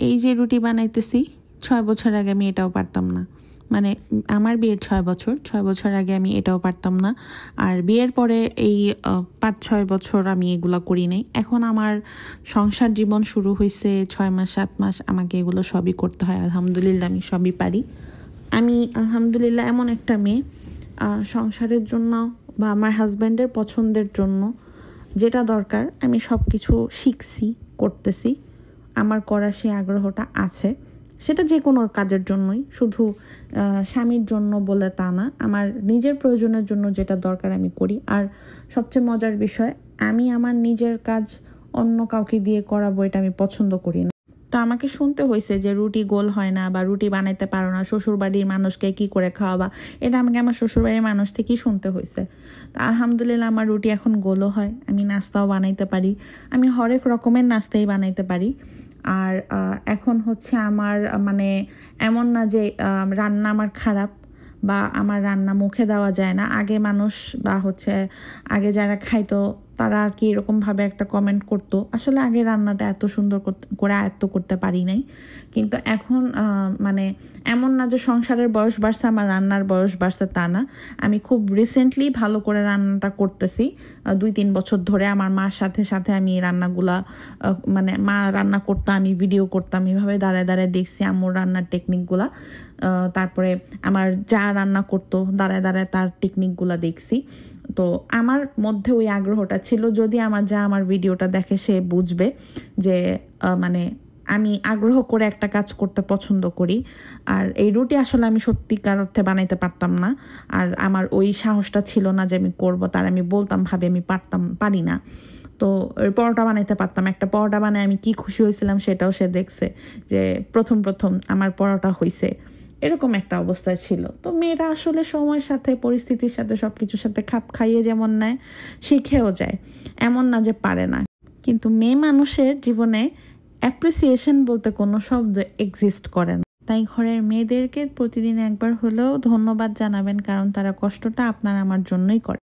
এই যে রুটি বানাইতেছি 6 বছর আগে আমি এটাও পারতাম না। মানে আমার বিয়ের 6 বছর আগে আমি এটাও পারতাম না। আর বিয়ের পরে এই 5-6 বছর আমি এগুলো করি নাই। এখন আমার সংসার জীবন শুরু হয়েছে 6 মাস 7 মাস, আমাকে এগুলো সবই করতে হয়। আলহামদুলিল্লাহ আমি সবই পারি। আমি আলহামদুলিল্লাহ এমন একটা মেয়ে, সংসারের জন্য বা আমার হাজব্যান্ডের পছন্দের জন্য যেটা দরকার আমি সব কিছু শিখছি, করতেছি। আমার করার সেই আগ্রহটা আছে, সেটা যে কোনো কাজের জন্যই, শুধু স্বামীর জন্য বলে তা না। আমার নিজের প্রয়োজনের জন্য যেটা দরকার আমি করি। আর সবচেয়ে মজার বিষয়, আমি আমার নিজের কাজ অন্য কাউকে দিয়ে করাবো এটা আমি পছন্দ করি না। তো আমাকে শুনতে হয়েছে যে রুটি গোল হয় না বা রুটি বানাইতে পারো না, শ্বশুরবাড়ির মানুষকে কি করে খাওয়াবা, এটা আমাকে আমার শ্বশুরবাড়ির মানুষ থেকেই শুনতে হয়েছে। তো আলহামদুলিল্লাহ আমার রুটি এখন গোলও হয়, আমি নাস্তাও বানাইতে পারি, আমি হরেক রকমের নাস্তাই বানাইতে পারি। আর এখন হচ্ছে আমার মানে এমন না যে রান্না আমার খারাপ বা আমার রান্না মুখে দেওয়া যায় না। আগে মানুষ বা হচ্ছে আগে যারা খাইতো তারা আর কি এরকমভাবে একটা কমেন্ট করতো। আসলে আগে রান্নাটা এত সুন্দর করে আয়ত্ত করতে পারি নাই, কিন্তু এখন মানে এমন না যে সংসারের বয়স বাড়ছে আমার রান্নার বয়স বাড়ছে, তা না। আমি খুব রিসেন্টলি ভালো করে রান্নাটা করতেছি, 2-3 বছর ধরে আমার মার সাথে সাথে আমি রান্নাগুলা মানে মা রান্না করতাম, আমি ভিডিও করতাম, এভাবে দাঁড়ায় দাঁড়ায় দেখছি আম্মুর রান্নার টেকনিকগুলা। তারপরে আমার যা রান্না করতো দাঁড়ায় দাঁড়ায় তার টেকনিকগুলা দেখছি। তো আমার মধ্যে ওই আগ্রহটা ছিল, যদি আমার যা আমার ভিডিওটা দেখে সে বুঝবে যে মানে আমি আগ্রহ করে একটা কাজ করতে পছন্দ করি। আর এই রুটি আসলে আমি সত্যিকার অর্থে বানাইতে পারতাম না, আর আমার ওই সাহসটা ছিল না যে আমি করব। তার আমি বলতাম ভাবে আমি পারি না। তো ওই পরোটা বানাইতে পারতাম, একটা পরোটা বানায় আমি কি খুশি হয়েছিলাম সেটাও সে দেখছে, যে প্রথম আমার পরোটা হয়েছে, এরকম একটা অবস্থায় ছিল। তো মেয়েরা আসলে সময়ের সাথে পরিস্থিতির সাথে সব কিছুর সাথে খাপ খাইয়ে যেমন নেয় শিখেও যায়, এমন না যে পারে না। কিন্তু মেয়ে মানুষের জীবনে অ্যাপ্রিসিয়েশন বলতে কোনো শব্দ এক্সিস্ট করে না। তাই ঘরের মেয়েদেরকে প্রতিদিন একবার হলেও ধন্যবাদ জানাবেন, কারণ তারা কষ্টটা আপনার আমার জন্যই করে।